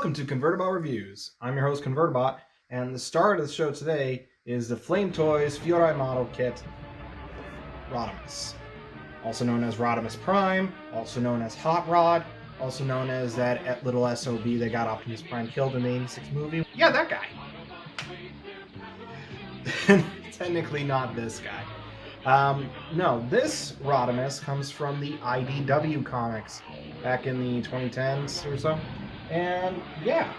Welcome to Convertibot Reviews. I'm your host, Convertibot, and the star of the show today is the Flame Toys Fiori model kit, Rodimus. Also known as Rodimus Prime, also known as Hot Rod, also known as that little SOB that got Optimus Prime killed in the 86 movie. Yeah, that guy. Technically not this guy. No, this Rodimus comes from the IDW comics back in the 2010s or so. And yeah,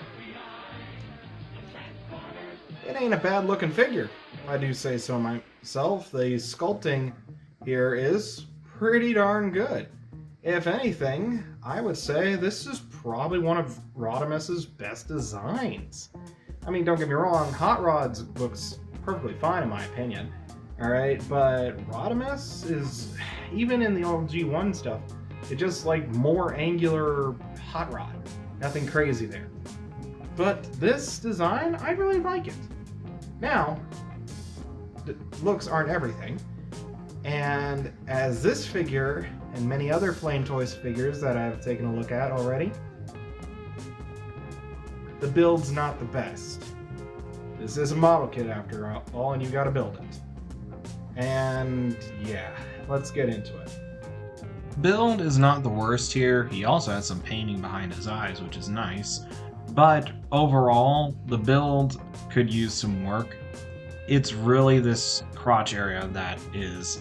it ain't a bad looking figure, I do say so myself. The sculpting here is pretty darn good. If anything, I would say this is probably one of Rodimus's best designs. I mean, don't get me wrong, Hot Rod's looks perfectly fine in my opinion. Alright, but Rodimus is, even in the old G1 stuff, it's just like more angular Hot Rod. Nothing crazy there. But this design, I really like it. Now, the looks aren't everything. And as this figure and many other Flame Toys figures that I've taken a look at already, the build's not the best. This is a model kit after all, and you gotta build it. And yeah, let's get into it. Build is not the worst here. He also has some painting behind his eyes, which is nice. But overall, the build could use some work. It's really this crotch area that is,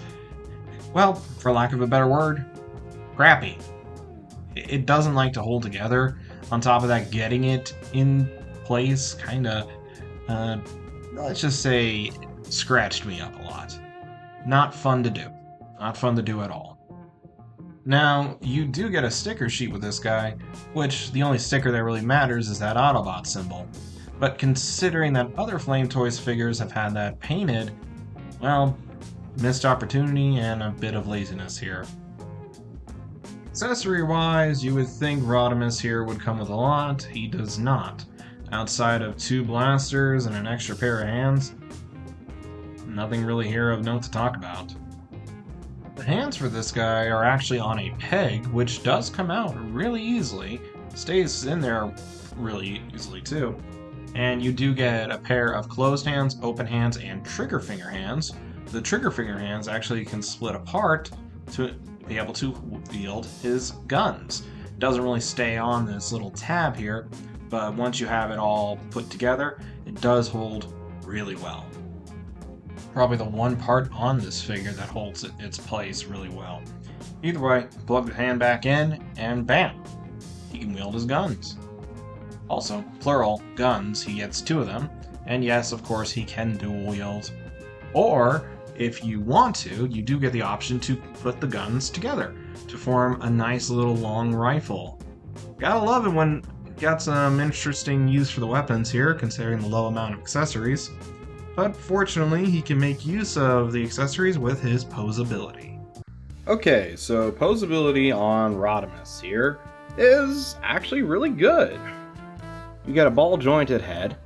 well, for lack of a better word, crappy. It doesn't like to hold together. On top of that, getting it in place kinda, let's just say, scratched me up a lot. Not fun to do. Not fun to do at all. Now, you do get a sticker sheet with this guy, which the only sticker that really matters is that Autobot symbol. But considering that other Flame Toys figures have had that painted, well, missed opportunity and a bit of laziness here. Accessory-wise, you would think Rodimus here would come with a lot. He does not. Outside of 2 blasters and an extra pair of hands, nothing really here of note to talk about. The hands for this guy are actually on a peg, which does come out really easily. Stays in there really easily too. And you do get a pair of closed hands, open hands, and trigger finger hands. The trigger finger hands actually can split apart to be able to wield his guns. It doesn't really stay on this little tab here, but once you have it all put together, it does hold really well. Probably the one part on this figure that holds its place really well. Either way, plug the hand back in, and bam! He can wield his guns. Also, plural, guns, he gets 2 of them, and yes, of course, he can dual wield. Or, if you want to, you do get the option to put the guns together to form a nice little long rifle. Gotta love it when you got some interesting use for the weapons here, considering the low amount of accessories. But fortunately, he can make use of the accessories with his posability. Okay, so posability on Rodimus here is actually really good. You get a ball-jointed head,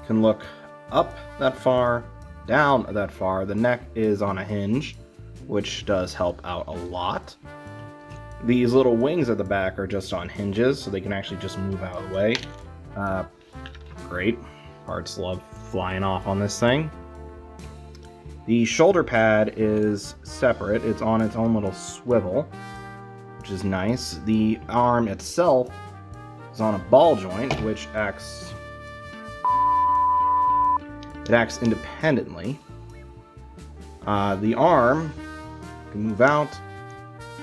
can look up that far, down that far. The neck is on a hinge, which does help out a lot. These little wings at the back are just on hinges, so they can actually just move out of the way. Great. Parts love flying off on this thing. The shoulder pad is separate. It's on its own little swivel, which is nice. The arm itself is on a ball joint, which acts independently. The arm can move out.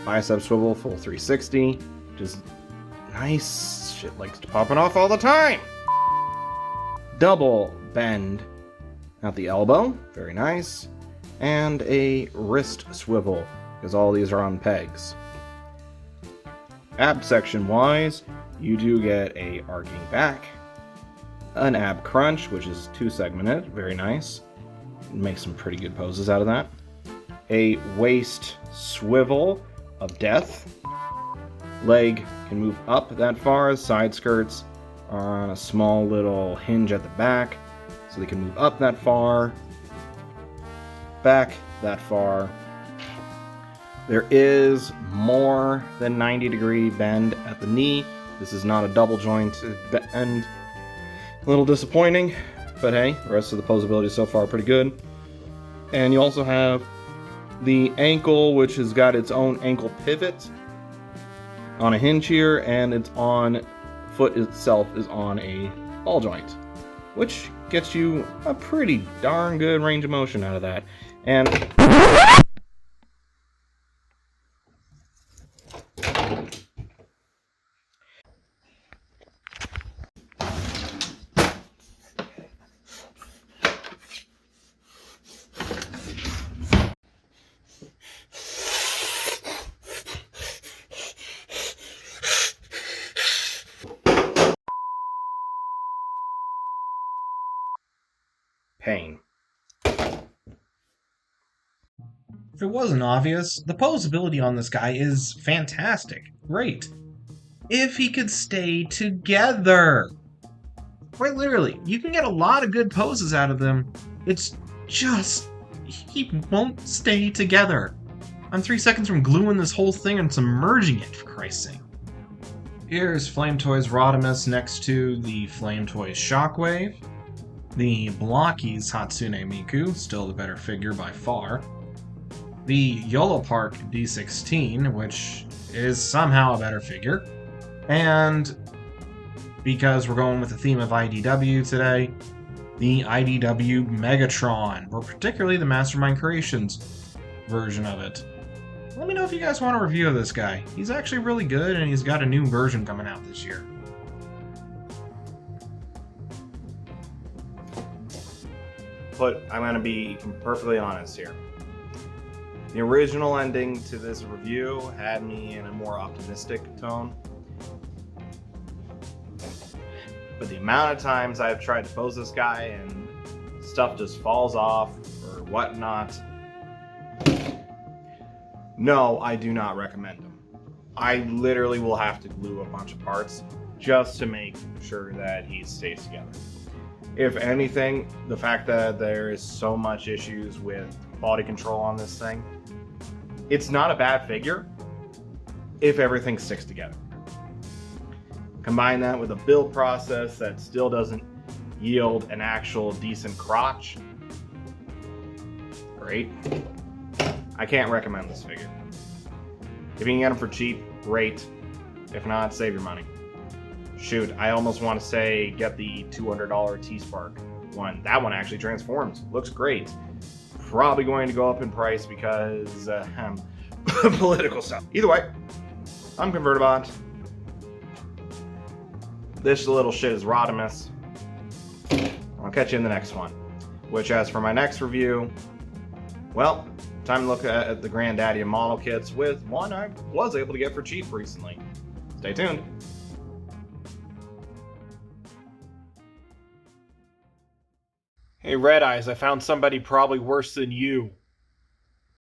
Bicep swivel, full 360, which is nice. Shit likes to popping off all the time. Double bend at the elbow, very nice, and a wrist swivel, because all these are on pegs. Ab section wise, you do get a arcing back, an ab crunch, which is 2-segmented, very nice, make some pretty good poses out of that, a waist swivel of death, leg can move up that far, side skirts are on a small little hinge at the back, so they can move up that far, back that far. There is more than 90-degree bend at the knee, This is not a double joint and a little disappointing, but hey, the rest of the posability so far pretty good. And you also have the ankle, which has got its own ankle pivot on a hinge here, and its on foot itself is on a ball joint, which gets you a pretty darn good range of motion out of that. And pain. If it wasn't obvious, the posability on this guy is fantastic. Great. If he could stay together. Quite literally, you can get a lot of good poses out of them. It's just, he won't stay together. I'm 3 seconds from gluing this whole thing and submerging it, for Christ's sake. Here's Flame Toys Rodimus next to the Flame Toys Shockwave. The Blockies Hatsune Miku, still the better figure by far. The YOLO Park D16, which is somehow a better figure. And because we're going with the theme of IDW today, the IDW Megatron, or particularly the Mastermind Creations version of it. Let me know if you guys want a review of this guy. He's actually really good, and he's got a new version coming out this year. But I'm going to be perfectly honest here. The original ending to this review had me in a more optimistic tone. But the amount of times I've tried to pose this guy and stuff just falls off or whatnot, no, I do not recommend him. I literally will have to glue a bunch of parts just to make sure that he stays together. If anything, the fact that there is so much issues with quality control on this thing, it's not a bad figure if everything sticks together. Combine that with a build process that still doesn't yield an actual decent crotch. Great. I can't recommend this figure. If you can get them for cheap, great. If not, save your money. Shoot, I almost want to say get the $200 T-Spark one. That one actually transforms. Looks great. Probably going to go up in price because political stuff. Either way, I'm Convertibot. This little shit is Rodimus. I'll catch you in the next one. Which, as for my next review, well, time to look at the granddaddy of model kits with one I was able to get for cheap recently. Stay tuned. Hey, Red Eyes, I found somebody probably worse than you.